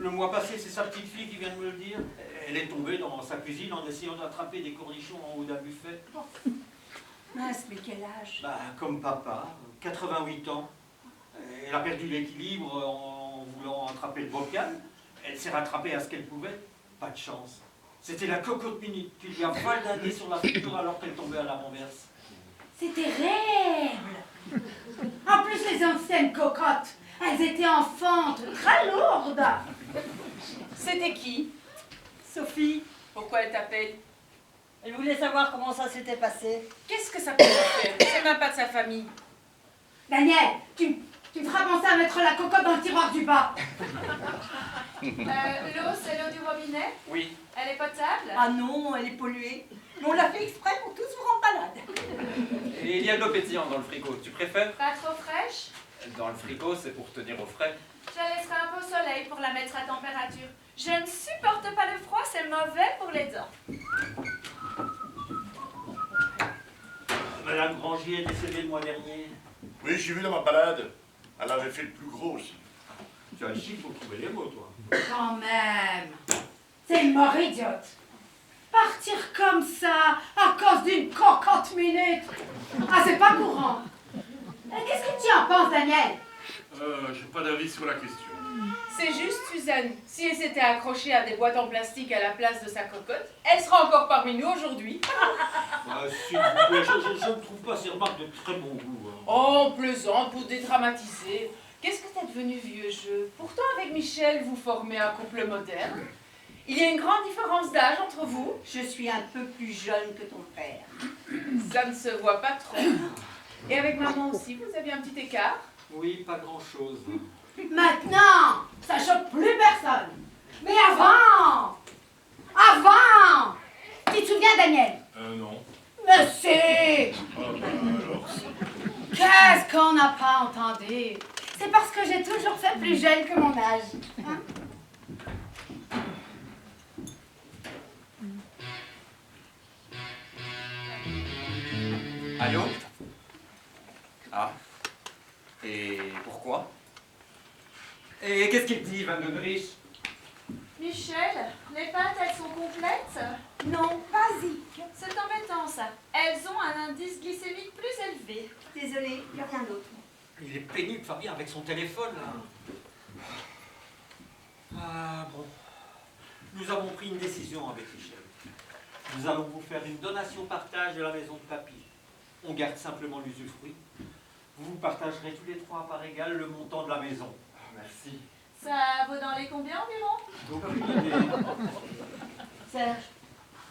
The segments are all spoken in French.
Le mois passé, c'est sa petite fille qui vient de me le dire. Elle est tombée dans sa cuisine en essayant d'attraper des cornichons en haut d'un buffet. Mince, mais quel âge? Bah, comme papa, 88 ans. Elle a perdu l'équilibre en voulant attraper le bocal. Elle s'est rattrapée à ce qu'elle pouvait. Pas de chance. C'était la cocotte minute qui lui a valdingué sur la figure alors qu'elle tombait à la renverse. C'est terrible! En plus, les anciennes cocottes, elles étaient en fente, très lourdes. C'était qui? Sophie, Pourquoi elle t'appelle? Elle voulait savoir comment ça s'était passé. Qu'est-ce que ça peut lui faire? C'est même pas de sa famille. Daniel, tu me feras penser à mettre la cocotte dans le tiroir du bas. L'eau, c'est l'eau du robinet? Oui. Elle est potable? Ah non, elle est polluée. Mais on l'a fait exprès pour tous vous rendre malade. Et il y a de l'eau pétillante dans le frigo. Tu préfères? Pas trop fraîche? Dans le frigo, c'est pour tenir au frais. Je la laisserai un peu au soleil pour la mettre à température. Je ne supporte pas le froid, c'est mauvais pour les dents. Madame Grangier est décédée le mois dernier. Oui, j'ai vu dans ma balade. Elle avait fait le plus gros aussi. Tu as le chic pour trouver les mots, toi. Quand même, c'est une mort idiote. Partir comme ça, à cause d'une cocotte minute. Ah, c'est pas courant. Qu'est-ce que tu en penses, Daniel? J'ai pas d'avis sur la question. C'est juste, Suzanne. Si elle s'était accrochée à des boîtes en plastique à la place de sa cocotte, elle sera encore parmi nous aujourd'hui. S'il vous plaît, je ne trouve pas ces remarques de très bon goût. Hein. Oh, on plaisante pour dédramatiser. Qu'est-ce que t'es devenu vieux jeu? Pourtant, avec Michel, vous formez un couple moderne. Il y a une grande différence d'âge entre vous. Je suis un peu plus jeune que ton père. Ça ne se voit pas trop. Et avec maman aussi, vous avez un petit écart? Oui, pas grand-chose. Maintenant, ça choque plus personne. Mais avant, tu te souviens, Daniel? Non. Mais si! Alors, Qu'est-ce qu'on n'a pas entendu? C'est parce que j'ai toujours fait plus jeune que mon âge. Hein? Allô? Ah. Et pourquoi? Et qu'est-ce qu'il dit, Van de Brich? Michel, les pâtes, elles sont complètes? Non, basique. C'est embêtant, ça. Elles ont un indice glycémique plus élevé. Désolée, il n'y a rien d'autre. Il est pénible, Fabien, avec son téléphone, là. Ah, bon. Nous avons pris une décision avec Michel. Nous allons vous faire une donation-partage de la maison de papy. On garde simplement l'usufruit. Vous partagerez tous les trois par égal le montant de la maison. Merci. Ça vaut dans les combien environ? Aucune idée. Serge,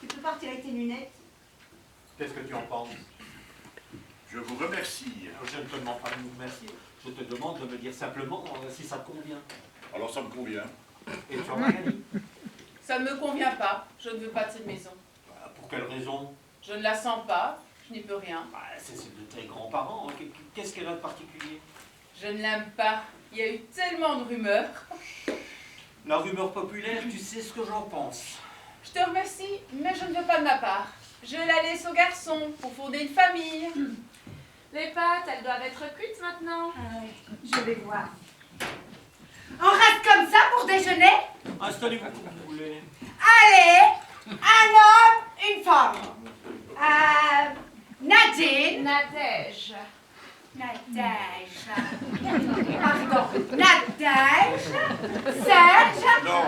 tu peux partir avec tes lunettes? Qu'est-ce que tu en penses? je vous remercie. Je ne te demande pas de nous remercier. Je te demande de me dire simplement si ça te convient. Alors ça me convient. Et tu en as gagné. Ça ne me convient pas. Je ne veux pas de cette maison. Pour quelle raison? Je ne la sens pas. Je n'y peux rien. C'est de tes grands-parents. Qu'est-ce qu'elle a de particulier? Je ne l'aime pas. Il y a eu tellement de rumeurs. La rumeur populaire, tu sais ce que j'en pense. Je te remercie, mais je ne veux pas de ma part. Je la laisse aux garçons pour fonder une famille. Les pâtes, elles doivent être cuites maintenant. Ah oui, je vais voir. On reste comme ça pour déjeuner? Installez-vous comme vous voulez. Allez, un homme, une femme. Nadine. Nadège. Nadège. Pardon. Nadège. Serge. Non.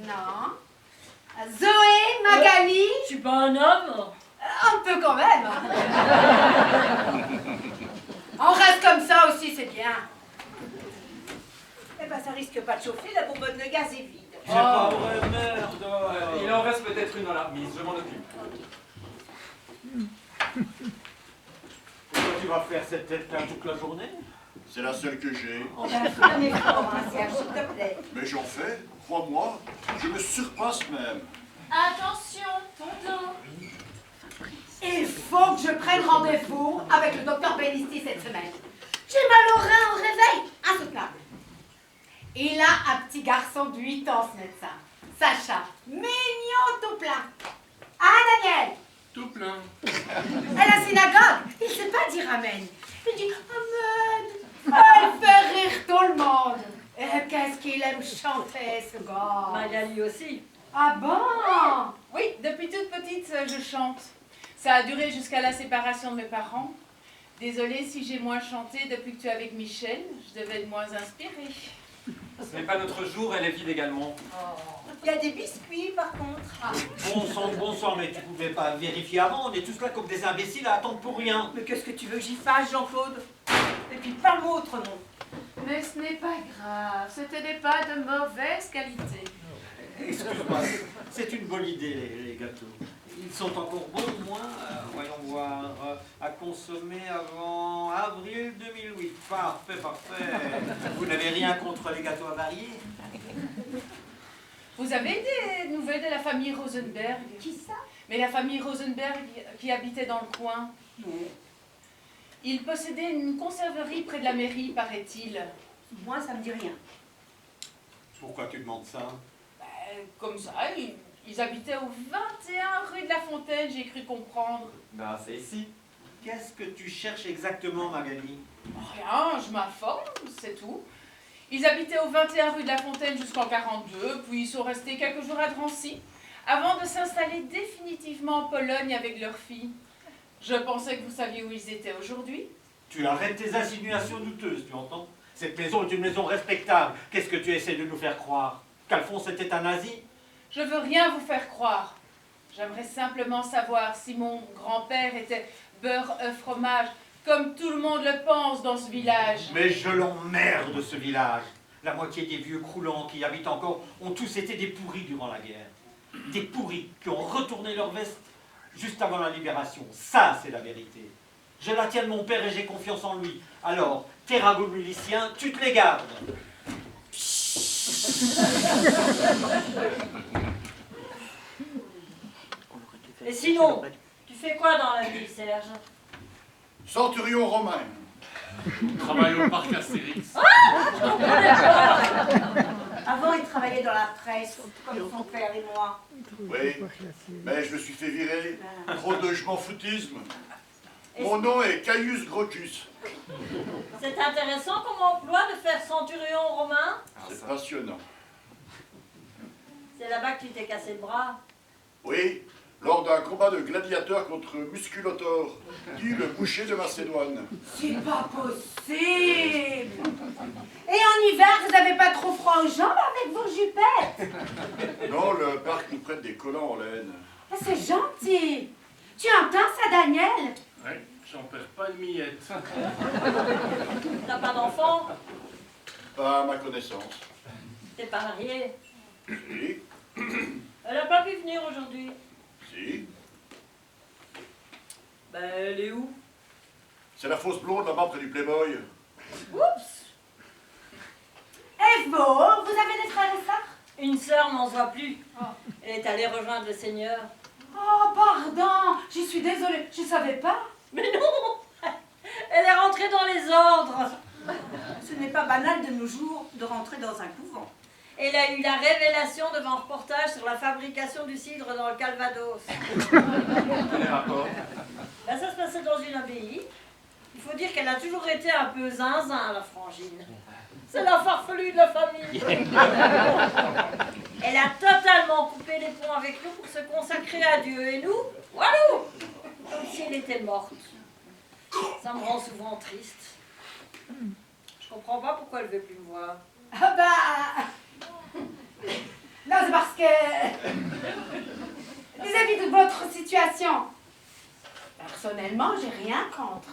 Non. Zoé, Magali. Je suis pas un homme. Un peu quand même. On reste comme ça aussi, c'est bien. Eh ben, ça risque pas de chauffer, la bonbonne de gaz est vide. C'est pas vrai, merde. Il en reste peut-être une dans la remise, je m'en occupe. Pourquoi tu vas faire cette tête-là toute la journée? C'est la seule que j'ai. On va faire un effort, hein, Serge, s'il te plaît. Mais j'en fais, crois-moi. Je me surpasse même. Attention, ton dos. Il faut que je prenne rendez-vous avec le docteur Bellisti cette semaine. J'ai mal au rein au réveil, insoutenable. Il a un petit garçon de 8 ans, ce médecin. Sacha, mignon tout plein. Ah, Daniel? Tout plein. À la synagogue, il ne sait pas dire amen. Il dit amen. Elle fait rire tout le monde. Qu'est-ce qu'il aime chanter, ce gars? Magali aussi. Ah bon? Oui, depuis toute petite, je chante. Ça a duré jusqu'à la séparation de mes parents. Désolée si j'ai moins chanté depuis que tu es avec Michel. Je devais être moins inspirée. Ce n'est pas notre jour, elle est vide également. Il y a des biscuits par contre. Bon sang, mais tu pouvais pas vérifier avant, on est tous là comme des imbéciles à attendre pour rien. Mais qu'est-ce que tu veux que j'y fasse, Jean-Claude? Et puis parle-moi autrement. Mais ce n'est pas grave, c'était des pas de mauvaise qualité. Excuse-moi, c'est une bonne idée les gâteaux. Ils sont encore bons, au moins, voyons voir, à consommer avant avril 2008. Parfait. Vous n'avez rien contre les gâteaux avariés? Vous avez des nouvelles de la famille Rosenberg? Qui ça? Mais la famille Rosenberg qui habitait dans le coin. Non. Ils possédaient une conserverie près de la mairie, paraît-il. Moi, ça me dit rien. Pourquoi tu demandes ça? Comme ça, ils habitaient au 21 rue de la Fontaine, j'ai cru comprendre. Ben, c'est ici. Qu'est-ce que tu cherches exactement, Magali? Rien, je m'informe, c'est tout. Ils habitaient au 21 rue de la Fontaine jusqu'en 42, puis ils sont restés quelques jours à Drancy, avant de s'installer définitivement en Pologne avec leur fille. Je pensais que vous saviez où ils étaient aujourd'hui. Tu arrêtes tes insinuations douteuses, tu entends? Cette maison est une maison respectable. Qu'est-ce que tu essaies de nous faire croire? Qu'Alphonse était un nazi? Je veux rien vous faire croire. J'aimerais simplement savoir si mon grand-père était beurre, œuf, fromage, comme tout le monde le pense dans ce village. Mais je l'emmerde, ce village. La moitié des vieux croulants qui y habitent encore ont tous été des pourris durant la guerre. Des pourris qui ont retourné leur veste juste avant la libération. Ça, c'est la vérité. Je la tiens de mon père et j'ai confiance en lui. Alors, tes ragots miliciens, tu te les gardes. Et sinon, tu fais quoi dans la vie, Serge? Centurion romain. Travaille au parc Astérix. Avant, il travaillait dans la presse, comme son père et moi. Oui, mais je me suis fait virer. Trop de je m'en foutisme. Mon nom est Caius Grocchus. C'est intéressant comme emploi de faire centurion romain. C'est passionnant. C'est là-bas que tu t'es cassé le bras. Oui, lors d'un combat de gladiateurs contre Musculotor, dit le boucher de Macédoine. C'est pas possible! Et en hiver, vous n'avez pas trop froid aux jambes avec vos jupettes? Non, le parc nous prête des collants en laine. Ah, c'est gentil! Tu entends ça, Daniel? Oui, j'en perds pas une miette. T'as pas d'enfant? Pas à ma connaissance. T'es pas marié? Si, Elle a pas pu venir aujourd'hui. si. Ben, elle est où? C'est la fausse blonde là-bas près du Playboy. Oups! Et vous avez des frères et sœurs? Une sœur n'en voit plus. Elle est allée rejoindre le Seigneur. Oh, pardon! Je suis désolée, je savais pas. Mais non! Elle est rentrée dans les ordres. Ce n'est pas banal de nos jours de rentrer dans un couvent. Elle a eu la révélation devant un reportage sur la fabrication du cidre dans le Calvados. Quel rapport? Ben, ça se passait dans une abbaye. Il faut dire qu'elle a toujours été un peu zinzin, la frangine. C'est la farfelue de la famille. Elle a totalement coupé les ponts avec nous pour se consacrer à Dieu. Et nous, voilà, comme si elle était morte. Ça me rend souvent triste. Je comprends pas pourquoi elle veut plus me voir. Ah bah... Non, c'est parce que... vis-à-vis de votre situation, personnellement, j'ai rien contre.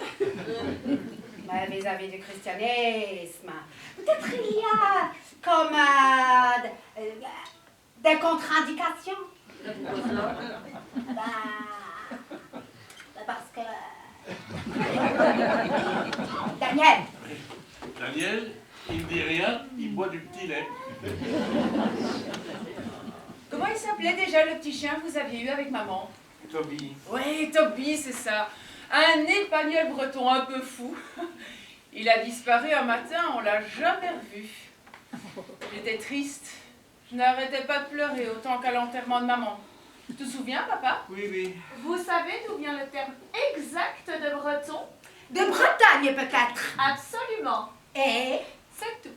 Mais vis-à-vis du christianisme, peut-être il y a comme des contre-indications. Parce que... Daniel, Daniel, il ne dit rien, il boit du petit lait. Comment il s'appelait déjà le petit chien que vous aviez eu avec maman? Toby. Oui, Toby, c'est ça. Un épagnol breton un peu fou. Il a disparu un matin, on l'a jamais revu. J'étais triste. Je n'arrêtais pas de pleurer autant qu'à l'enterrement de maman. Tu te souviens, papa? Oui. Vous savez d'où vient le terme exact de breton? de Bretagne peut-être. Absolument. Et C'est tout.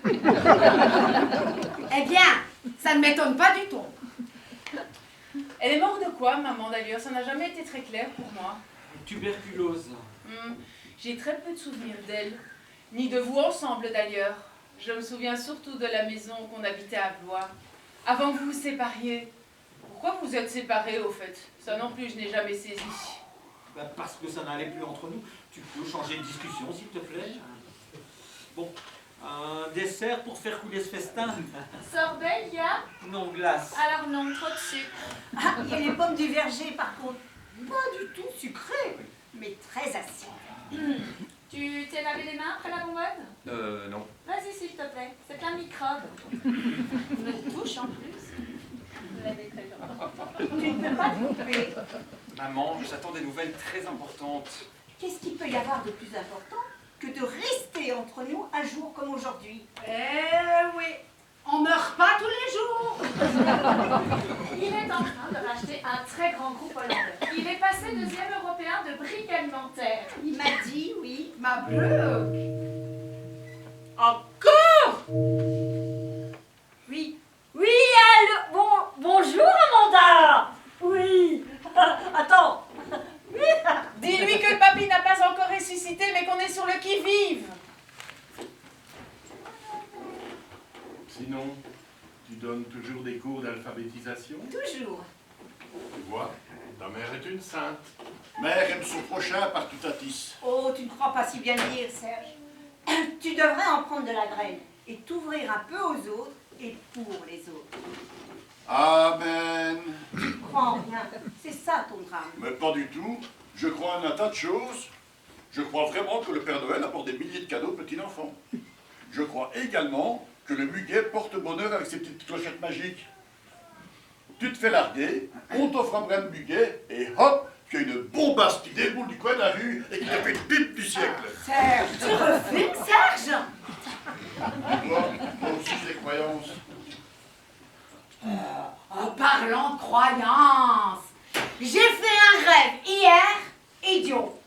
Eh bien, ça ne m'étonne pas du tout. Elle est morte de quoi, maman, d'ailleurs? Ça n'a jamais été très clair pour moi. Tuberculose. J'ai très peu de souvenirs d'elle, ni de vous ensemble d'ailleurs. Je me souviens surtout de la maison qu'on habitait à Blois, avant que vous vous sépariez. Pourquoi vous êtes séparés, au fait? Ça non plus, je n'ai jamais saisi. Ben, parce que ça n'allait plus entre nous. Tu peux changer de discussion, s'il te plaît? Bon, un dessert pour faire couler ce festin? Sorbet, il y a? Non, glace. Alors non, trop de sucre. Ah, il y a les pommes du verger, par contre. Pas du tout sucrées, mais très acides. Tu t'es lavé les mains après la bonbonne? Non. Vas-y, s'il te plaît. C'est plein de microbes. Me touche en plus. Vous l'avez très bien. Tu ne peux pas te couper. Maman, j'attends des nouvelles très importantes. Qu'est-ce qu'il peut y avoir de plus important que de rester entre nous un jour comme aujourd'hui? Eh oui, on meurt pas tous les jours. Il est en train de racheter un très grand groupe hollandais. Il est passé 2e européen de briques alimentaires. Il m'a dit, oui. Ma bleue. Encore? Oui. Oui, bonjour Amanda. Oui. Attends. Dis-lui que le papy n'a pas encore ressuscité, mais qu'on est sur le qui-vive. Sinon, tu donnes toujours des cours d'alphabétisation? Toujours. Tu vois, ta mère est une sainte. Mère aime son prochain par tout à 10. Oh, tu ne crois pas si bien dire, Serge. Tu devrais en prendre de la graine et t'ouvrir un peu aux autres et pour les autres. Amen. Tu crois en rien. C'est ça ton drame. Mais pas du tout. Je crois en un tas de choses. Je crois vraiment que le Père Noël apporte des milliers de cadeaux aux petits enfants. Je crois également que le muguet porte bonheur avec ses petites clochettes magiques. Tu te fais larguer, on t'offre un brin de muguet, et hop, tu as une bombasse qui déboule du coin de la rue et qui te fait une pipe du siècle. Serge, Tu refumes, Serge? Moi aussi j'ai des croyances. En parlant de croyances, j'ai fait un rêve hier, idiot.